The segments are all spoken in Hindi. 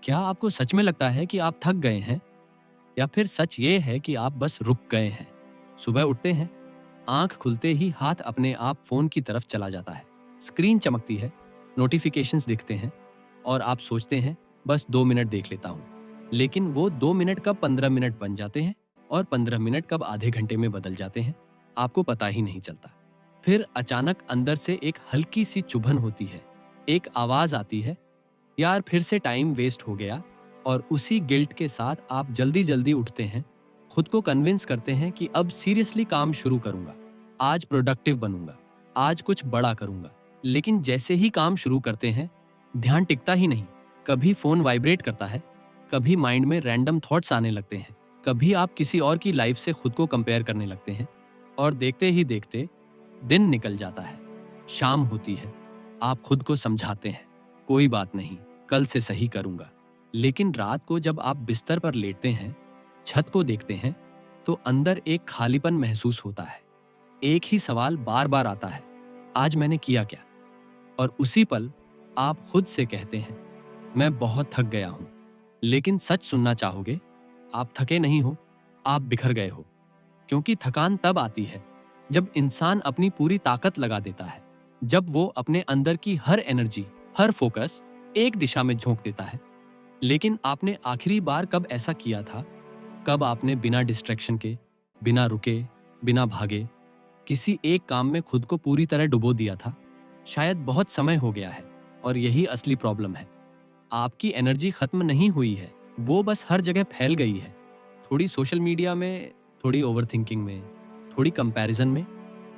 क्या आपको सच में लगता है कि आप थक गए हैं या फिर सच ये है कि आप बस रुक गए हैं? सुबह उठते हैं, आंख खुलते ही हाथ अपने आप फोन की तरफ चला जाता है। स्क्रीन चमकती है, नोटिफिकेशंस दिखते हैं और आप सोचते हैं बस 2 मिनट देख लेता हूँ। लेकिन वो 2 मिनट कब 15 मिनट बन जाते हैं और 15 मिनट कब आधे घंटे में बदल जाते हैं, आपको पता ही नहीं चलता। फिर अचानक अंदर से एक हल्की सी चुभन होती है, एक आवाज आती है, यार फिर से टाइम वेस्ट हो गया। और उसी गिल्ट के साथ आप जल्दी जल्दी उठते हैं, खुद को कन्विंस करते हैं कि अब सीरियसली काम शुरू करूंगा, आज प्रोडक्टिव बनूंगा, आज कुछ बड़ा करूंगा। लेकिन जैसे ही काम शुरू करते हैं, ध्यान टिकता ही नहीं। कभी फोन वाइब्रेट करता है, कभी माइंड में रैंडम थॉट्स आने लगते हैं, कभी आप किसी और की लाइफ से खुद को कंपेयर करने लगते हैं और देखते ही देखते दिन निकल जाता है। शाम होती है, आप खुद को समझाते हैं, कोई बात नहीं, कल से सही करूंगा। लेकिन रात को जब आप बिस्तर पर लेटते हैं, छत को देखते हैं, तो अंदर एक खालीपन महसूस होता है। एक ही सवाल बार बार आता है, आज मैंने किया क्या? और उसी पल आप खुद से कहते हैं, मैं बहुत थक गया हूं। लेकिन सच सुनना चाहोगे, आप थके नहीं हो, आप बिखर गए हो। क्योंकि थकान तब आती है जब इंसान अपनी पूरी ताकत लगा देता है, जब वो अपने अंदर की हर एनर्जी, हर फोकस एक दिशा में झोंक देता है। लेकिन आपने आखिरी बार कब ऐसा किया था? कब आपने बिना डिस्ट्रैक्शन के, बिना रुके, बिना भागे किसी एक काम में खुद को पूरी तरह डुबो दिया था? शायद बहुत समय हो गया है। और यही असली प्रॉब्लम है, आपकी एनर्जी खत्म नहीं हुई है, वो बस हर जगह फैल गई है। थोड़ी सोशल मीडिया में, थोड़ी ओवरथिंकिंग में, थोड़ी कंपैरिजन में,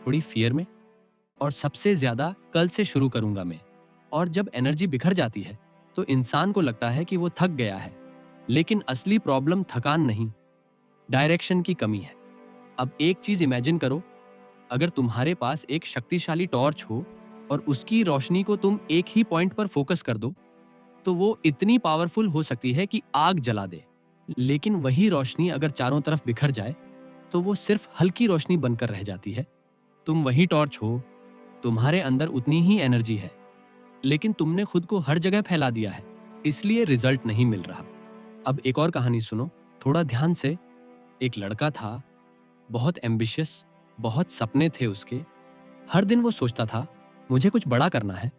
थोड़ी फियर में, और सबसे ज्यादा कल से शुरू करूंगा मैं। और जब एनर्जी बिखर जाती है तो इंसान को लगता है कि वो थक गया है। लेकिन असली प्रॉब्लम थकान नहीं, डायरेक्शन की कमी है। अब एक चीज इमेजिन करो, अगर तुम्हारे पास एक शक्तिशाली टॉर्च हो और उसकी रोशनी को तुम एक ही पॉइंट पर फोकस कर दो, तो वो इतनी पावरफुल हो सकती है कि आग जला दे। लेकिन वही रोशनी अगर चारों तरफ बिखर जाए तो वो सिर्फ हल्की रोशनी बनकर रह जाती है। तुम वही टॉर्च हो, तुम्हारे अंदर उतनी ही एनर्जी है, लेकिन तुमने खुद को हर जगह फैला दिया है, इसलिए रिजल्ट नहीं मिल रहा। अब एक और कहानी सुनो, थोड़ा ध्यान से। एक लड़का था, बहुत एम्बिशियस, बहुत सपने थे उसके। हर दिन वो सोचता था, मुझे कुछ बड़ा करना है।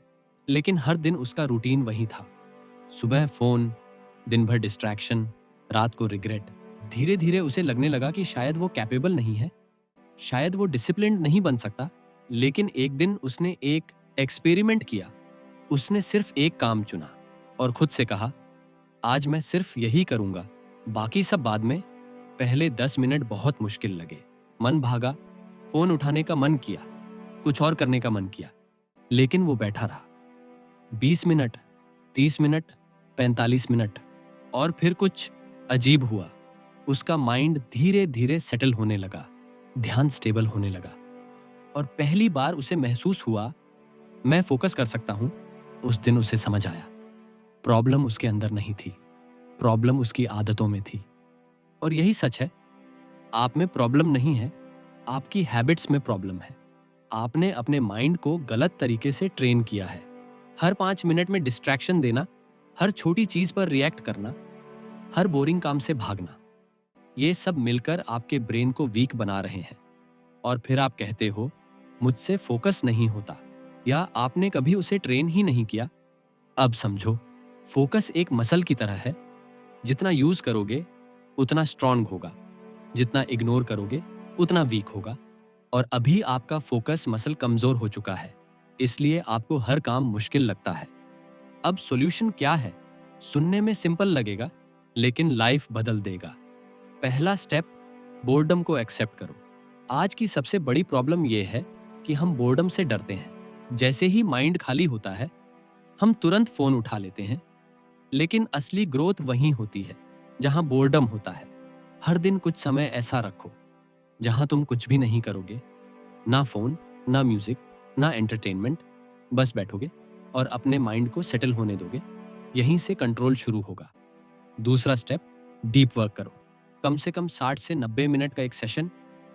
लेकिन हर दिन उसका रूटीन वही था, सुबह फोन, दिन भर डिस्ट्रैक्शन, रात को रिग्रेट। धीरे धीरे उसे लगने लगा कि शायद वो कैपेबल नहीं है, शायद वो डिसिप्लिन्ड नहीं बन सकता। लेकिन एक दिन उसने एक एक्सपेरिमेंट किया। उसने सिर्फ एक काम चुना और खुद से कहा, आज मैं सिर्फ यही करूंगा, बाकी सब बाद में। पहले 10 मिनट बहुत मुश्किल लगे, मन भागा, फोन उठाने का मन किया, कुछ और करने का मन किया। लेकिन वो बैठा रहा। 20 मिनट, 30 मिनट, 45 मिनट, और फिर कुछ अजीब हुआ। उसका माइंड धीरे धीरे सेटल होने लगा, ध्यान स्टेबल होने लगा। और पहली बार उसे महसूस हुआ, मैं फोकस कर सकता हूं। उस दिन उसे समझ आया, प्रॉब्लम उसके अंदर नहीं थी, प्रॉब्लम उसकी आदतों में थी। और यही सच है, आप में प्रॉब्लम नहीं है, आपकी हैबिट्स में प्रॉब्लम है। आपने अपने माइंड को गलत तरीके से ट्रेन किया है। हर 5 मिनट में डिस्ट्रैक्शन देना, हर छोटी चीज पर रिएक्ट करना, हर बोरिंग काम से भागना, ये सब मिलकर आपके ब्रेन को वीक बना रहे हैं। और फिर आप कहते हो, मुझसे फोकस नहीं होता, या आपने कभी उसे ट्रेन ही नहीं किया। अब समझो, फोकस एक मसल की तरह है, जितना यूज करोगे उतना स्ट्रांग होगा, जितना इग्नोर करोगे उतना वीक होगा। और अभी आपका फोकस मसल कमजोर हो चुका है, इसलिए आपको हर काम मुश्किल लगता है। अब सॉल्यूशन क्या है? सुनने में सिंपल लगेगा, लेकिन लाइफ बदल देगा। पहला स्टेप, बोर्डम को एक्सेप्ट करो। आज की सबसे बड़ी प्रॉब्लम यह है कि हम बोर्डम से डरते हैं। जैसे ही माइंड खाली होता है, हम तुरंत फोन उठा लेते हैं। लेकिन असली ग्रोथ वहीं होती है जहां बोर्डम होता है। हर दिन कुछ समय ऐसा रखो जहां तुम कुछ भी नहीं करोगे, ना फोन, ना म्यूजिक, ना एंटरटेनमेंट, बस बैठोगे और अपने माइंड को सेटल होने दोगे। यहीं से कंट्रोल शुरू होगा। दूसरा स्टेप, डीप वर्क करो। कम से कम 60 से 90 मिनट का एक सेशन,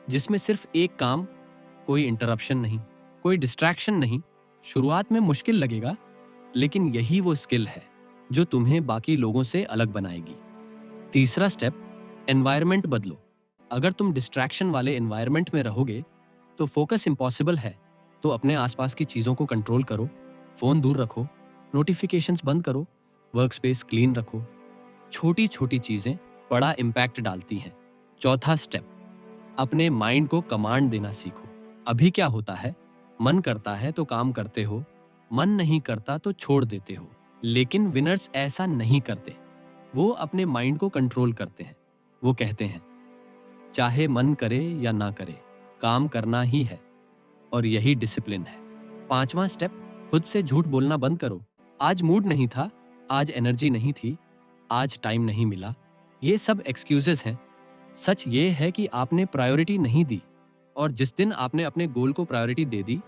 जिसमें सिर्फ एक काम, कोई इंटरप्शन नहीं, कोई डिस्ट्रैक्शन नहीं। शुरुआत में मुश्किल लगेगा, लेकिन यही वो स्किल है जो तुम्हें बाकी लोगों से अलग बनाएगी। तीसरा स्टेप, एनवायरनमेंट बदलो। अगर तुम डिस्ट्रैक्शन वाले एनवायरनमेंट में रहोगे तो फोकस इम्पॉसिबल है। तो अपने आसपास की चीजों को कंट्रोल करो, फोन दूर रखो, नोटिफिकेशंस बंद करो, वर्क स्पेस क्लीन रखो। छोटी छोटी चीजें बड़ा इम्पैक्ट डालती हैं। चौथा स्टेप, अपने माइंड को कमांड देना सीखो। अभी क्या होता है, मन करता है तो काम करते हो, मन नहीं करता तो छोड़ देते हो। लेकिन विनर्स ऐसा नहीं करते। वो अपने माइंड को कंट्रोल करते हैं। वो कहते हैं, चाहे मन करे या ना करे, काम करना ही है। और यही डिसिप्लिन है। पांचवा स्टेप, खुद से झूठ बोलना बंद करो। आज मूड नहीं था, आज एनर्जी नहीं थी, आज टाइम नहीं मिला, ये सब एक्सक्यूजेस हैं। सच ये है कि आपने प्रायोरिटी नहीं दी। और जिस दिन आपने अपने गोल को प्रायोरिटी दे दी,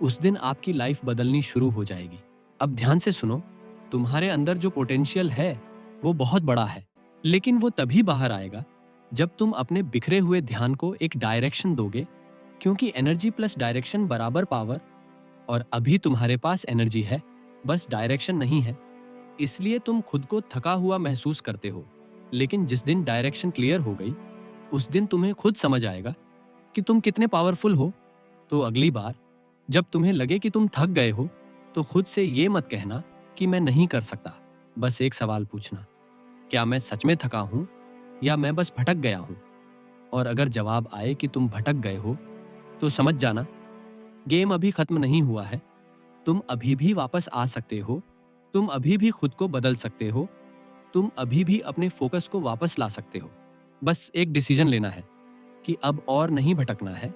उस दिन आपकी लाइफ बदलनी शुरू हो जाएगी। अब ध्यान से सुनो, तुम्हारे अंदर जो पोटेंशियल है वो बहुत बड़ा है, लेकिन वो तभी बाहर आएगा जब तुम अपने बिखरे हुए ध्यान को एक डायरेक्शन दोगे। क्योंकि एनर्जी प्लस डायरेक्शन बराबर पावर। और अभी तुम्हारे पास एनर्जी है, बस डायरेक्शन नहीं है। इसलिए तुम खुद को थका हुआ महसूस करते हो। लेकिन जिस दिन डायरेक्शन क्लियर हो गई, उस दिन तुम्हें खुद समझ आएगा कि तुम कितने पावरफुल हो। तो अगली बार जब तुम्हें लगे कि तुम थक गए हो, तो खुद से ये मत कहना कि मैं नहीं कर सकता। बस एक सवाल पूछना, क्या मैं सच में थका हूं या मैं बस भटक गया हूं? और अगर जवाब आए कि तुम भटक गए हो, तो समझ जाना गेम अभी खत्म नहीं हुआ है। तुम अभी भी वापस आ सकते हो, तुम अभी भी खुद को बदल सकते हो, तुम अभी भी अपने फोकस को वापस ला सकते हो। बस एक डिसीजन लेना है कि अब और नहीं भटकना है।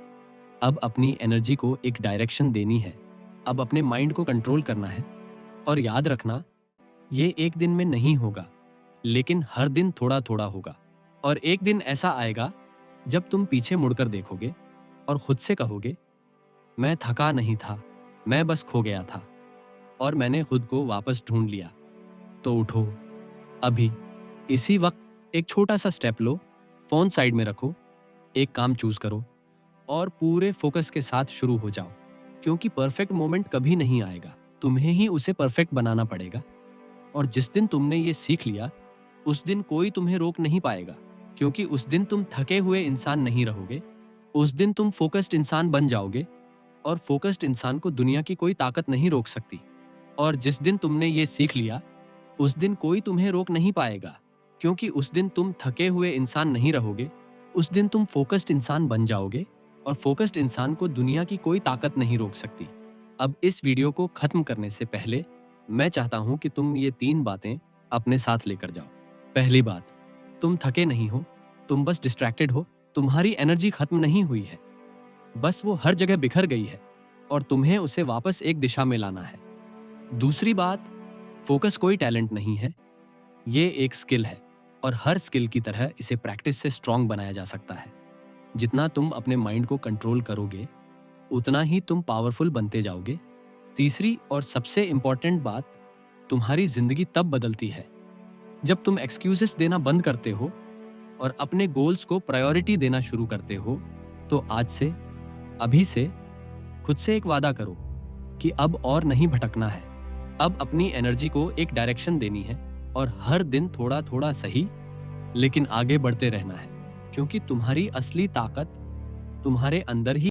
अब अपनी एनर्जी को एक डायरेक्शन देनी है। अब अपने माइंड को कंट्रोल करना है। और याद रखना, ये एक दिन में नहीं होगा, लेकिन हर दिन थोड़ा थोड़ा होगा। और एक दिन ऐसा आएगा जब तुम पीछे मुड़कर देखोगे और खुद से कहोगे, मैं थका नहीं था, मैं बस खो गया था और मैंने खुद को वापस ढूंढ लिया। तो उठो अभी, इसी वक्त एक छोटा सा स्टेप लो, फोन साइड में रखो, एक काम चूज करो और पूरे फोकस के साथ शुरू हो जाओ। क्योंकि परफेक्ट मोमेंट कभी नहीं आएगा, तुम्हें ही उसे परफेक्ट बनाना पड़ेगा। और जिस दिन तुमने ये सीख लिया, उस दिन कोई तुम्हें रोक नहीं पाएगा। क्योंकि उस दिन तुम थके हुए इंसान नहीं रहोगे, उस दिन तुम फोकस्ड इंसान बन जाओगे। और फोकस्ड इंसान को दुनिया की कोई ताकत नहीं रोक सकती। और जिस दिन तुमने ये सीख लिया, उस दिन कोई तुम्हें रोक नहीं पाएगा। क्योंकि उस दिन तुम थके हुए इंसान नहीं रहोगे, उस दिन तुम फोकस्ड इंसान बन जाओगे। और फोकस्ड इंसान को दुनिया की कोई ताकत नहीं रोक सकती। अब इस वीडियो को खत्म करने से पहले मैं चाहता हूं कि तुम ये 3 बातें अपने साथ लेकर जाओ। पहली बात, तुम थके नहीं हो, तुम बस डिस्ट्रैक्टेड हो। तुम्हारी एनर्जी खत्म नहीं हुई है, बस वो हर जगह बिखर गई है और तुम्हें उसे वापस एक दिशा में लाना है। दूसरी बात, फोकस कोई टैलेंट नहीं है, ये एक स्किल है। और हर स्किल की तरह इसे प्रैक्टिस से स्ट्रांग बनाया जा सकता है। जितना तुम अपने माइंड को कंट्रोल करोगे, उतना ही तुम पावरफुल बनते जाओगे। तीसरी और सबसे इंपॉर्टेंट बात, तुम्हारी जिंदगी तब बदलती है जब तुम एक्सक्यूजेस देना बंद करते हो और अपने गोल्स को प्रायोरिटी देना शुरू करते हो। तो आज से, अभी से खुद से एक वादा करो कि अब और नहीं भटकना है। अब अपनी एनर्जी को एक डायरेक्शन देनी है और हर दिन थोड़ा थोड़ा सही, लेकिन आगे बढ़ते रहना है। क्योंकि तुम्हारी असली ताकत तुम्हारे अंदर ही